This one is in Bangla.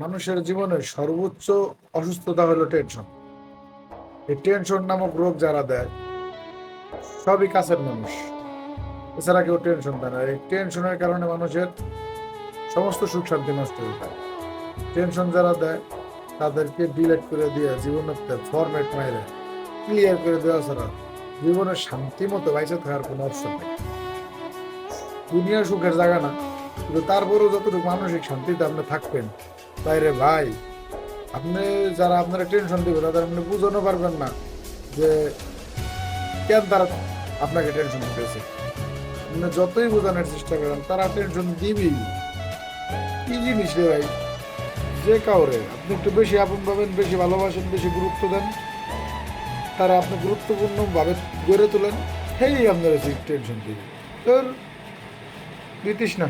মানুষের জীবনের সর্বোচ্চ অসুস্থতা হলো টেনশন। এই টেনশন নামক রোগ যারা দেয় সবই কাছের মানুষ, এছাড়া কেউ টেনশন দেয় না। এই টেনশনের কারণে মানুষের সমস্ত সুখ শান্তি নষ্ট হয়ে যায়। টেনশন যারা দেয় তাদেরকে ডিলেট করে দিয়ে জীবনের ফরম্যাট মাইরে ক্লিয়ার করে দেওয়া ছাড়া জীবনের শান্তি মতো বাইচে থাকার কোনো অপশন নেই। দুনিয়া সুখের জায়গা না, কিন্তু তারপরেও যতটুকু মানসিক শান্তিতে আপনি থাকবেন, তাইরে ভাই আপনি যারা আপনারা টেনশন দিবে তাদের আপনি বুঝানো পারবেন না যে কেন তারা আপনাকে টেনশন দিতেছে। আপনি যতই বোঝানোর চেষ্টা করেন তারা টেনশন দিবেই। কি জিনিস রে ভাই, যে কাউরে আপনি একটু বেশি আপন পাবেন, বেশি ভালোবাসেন, বেশি গুরুত্ব দেন, তারা আপনি গুরুত্বপূর্ণ ভাবে গড়ে তোলেন, সেই আপনারা টেনশন দিবে। তোর দিতিস না।